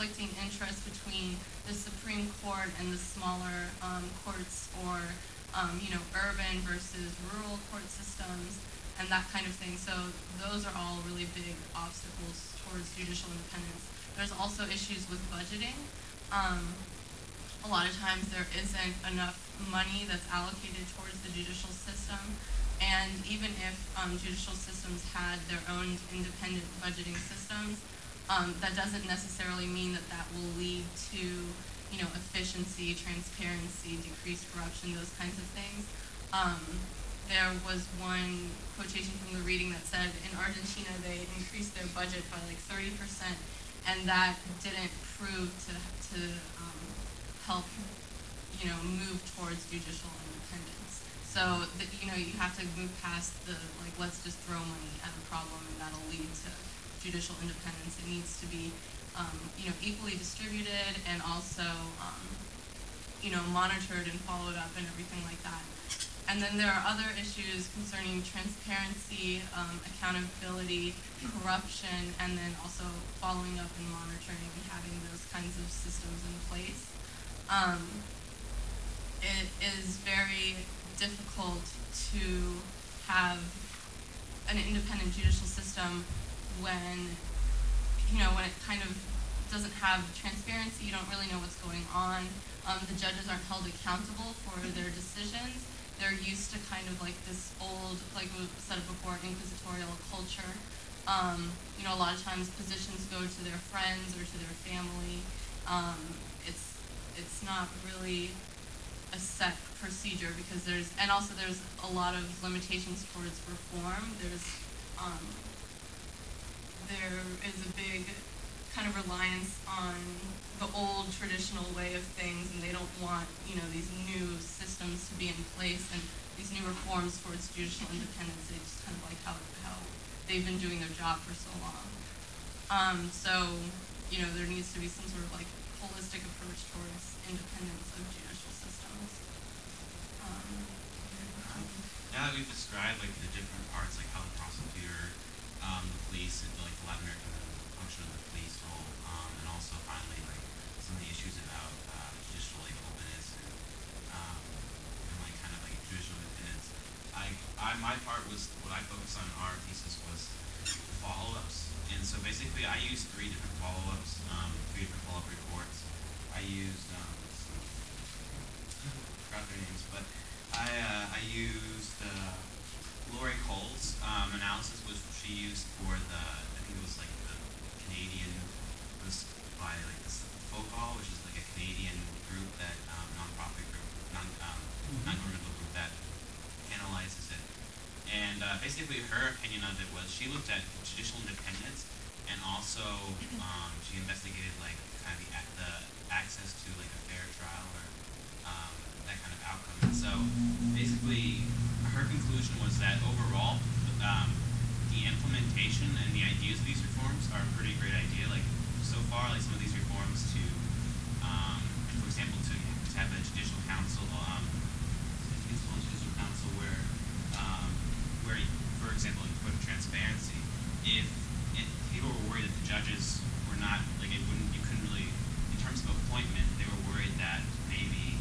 conflicting interests between the Supreme Court and the smaller courts, or urban versus rural court systems, and that kind of thing. So those are all really big obstacles towards judicial independence. There's also issues with budgeting. A lot of times there isn't enough money that's allocated towards the judicial system, and even if judicial systems had their own independent budgeting systems, that doesn't necessarily mean that that will lead to efficiency, transparency, decreased corruption, those kinds of things. There was one quotation from the reading that said in Argentina they increased their budget by like 30%, and that didn't prove to help move towards judicial independence. So you have to move past the let's just throw money at a problem and that'll lead to judicial independence. It needs to be equally distributed and also monitored and followed up and everything like that. And then there are other issues concerning transparency, accountability, corruption, and then also following up and monitoring and having those kinds of systems in place. It is very difficult to have an independent judicial system when it kind of doesn't have transparency. You don't really know what's going on. The judges aren't held accountable for their decisions. They're used to kind of like this old, like we said before, inquisitorial culture. A lot of times positions go to their friends or to their family. It's not really a set procedure because there's a lot of limitations towards reform. There is a big kind of reliance on the old traditional way of things, and they don't want these new systems to be in place and these new reforms towards judicial independence. They just kind of like how they've been doing their job for so long. So there needs to be some sort of like holistic approach towards independence of judicial systems. Now that we've described like the different parts, like how the prosecutor, the police, and like the Latin American function of the police role, and also finally like some of the issues about judicial like openness and like kind of like judicial independence. My part was what I focused on in our thesis was follow-ups, and so basically I used three different follow-ups, three different follow-up reports. I used forgot their names, but I used Lori Cole's analysis, which she used for I think it was like the Canadian, it was by like this FOCAL, which is like a Canadian group that non-profit group, non-governmental group that analyzes it. And basically her opinion of it was she looked at judicial independence, and also she investigated like kind of the access to like a fair trial or that kind of outcome. And so basically her conclusion was that overall the implementation and the ideas of these reforms are a pretty great idea. Like so far, like some of these reforms to for example to have a judicial council where for example in court transparency, if people were worried that the judges were not like you couldn't really, in terms of appointment, they were worried that maybe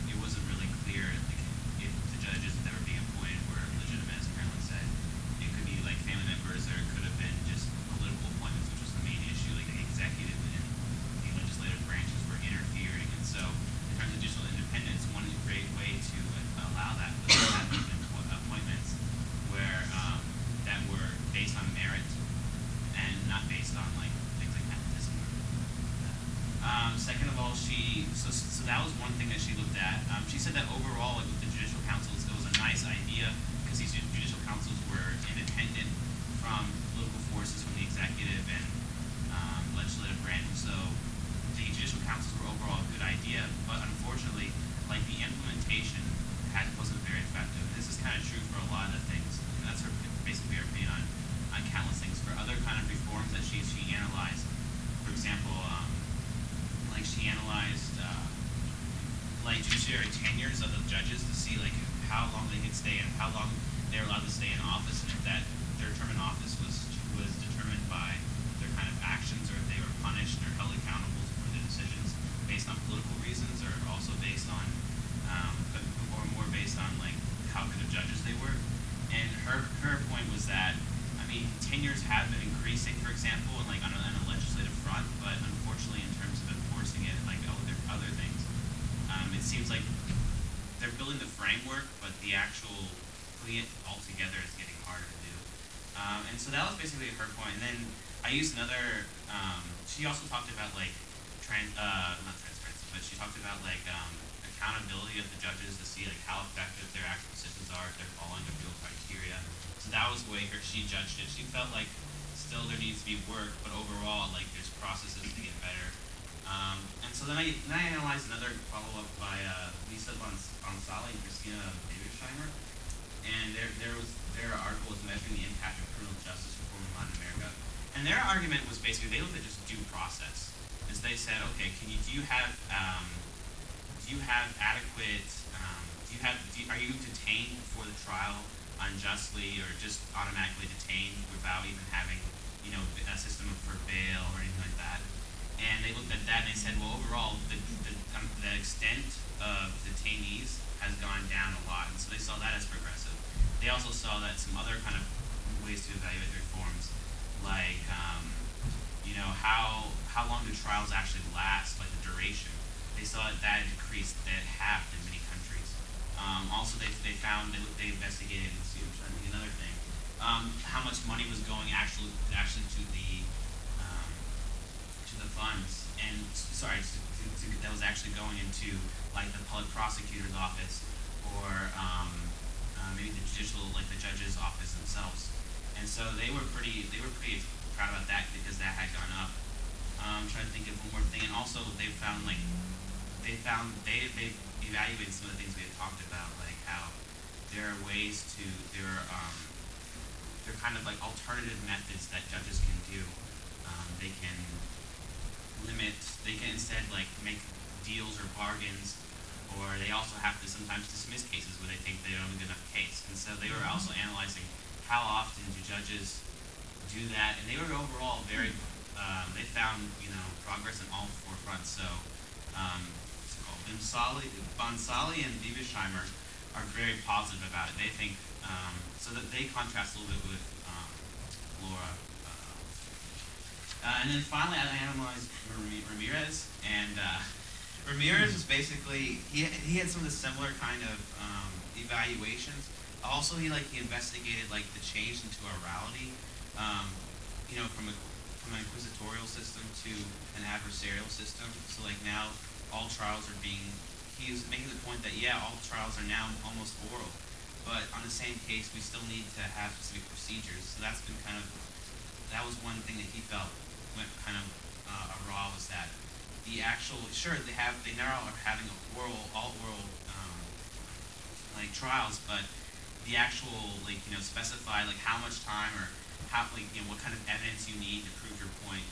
it wasn't really clear like if the judges that were being appointed were legitimate, as Carolyn said. It could be like family members, or it could have been just political appointments, which was the main issue. Like the executive and the legislative branches were interfering, and so in terms of judicial independence, one great way to allow that was to have appointments where that were based on merit and not based on like have been increasing, for example, and like on a legislative front, but unfortunately, in terms of enforcing it, like other things, it seems like they're building the framework, but the actual putting it all together is getting harder to do. And so that was basically her point. And then I used another. She also talked about like not transparency, but she talked about like accountability of the judges to see like how effective their actual decisions are if they're following the real criteria. So that was the way she judged it. She felt like still there needs to be work, but overall like there's processes to get better. And so then I analyzed another follow up by Lisa Bonsali and Christina Davidsheimer, and their article was measuring the impact of criminal justice reform in Latin America. And their argument was basically they looked at just due process. As they said, okay, do you have adequate are you detained before the trial unjustly or just automatically detained without even having a system for bail or anything like that? And they looked at that and they said, well, overall the extent of detainees has gone down a lot, and so they saw that as progressive. They also saw that some other kind of ways to evaluate the reforms, like how long do trials actually last, like the duration. They saw that decreased, that halved in many countries. Also, they found they investigated. Let's see, I'm trying to think another thing. How much money was going actually to the funds, and that was actually going into like the public prosecutor's office or maybe the judge's office themselves. And so they were pretty proud about that because that had gone up. I'm trying to think of one more thing, and also they evaluated some of the things we had talked about, like how there are ways they're kind of like alternative methods that judges can do. They can instead like make deals or bargains, or they also have to sometimes dismiss cases where they think they don't have a good enough case. And so they were also analyzing how often do judges do that, and they were overall very. They found progress in all four fronts. So Bonsali and Dievesheimer are very positive about it. They think so that they contrast a little bit with Laura. And then finally, I analyzed Ramirez, and Ramirez was basically he had some of the similar kind of evaluations. Also, he investigated like the change into orality, from an inquisitorial system to an adversarial system. So like now, all trials are being. He was making the point that all trials are now almost oral, but on the same case, we still need to have specific procedures. So that was one thing that he felt went kind of awry, was that the actual they now are having all oral like trials, but the actual specify like how much time or how what kind of evidence you need to prove your point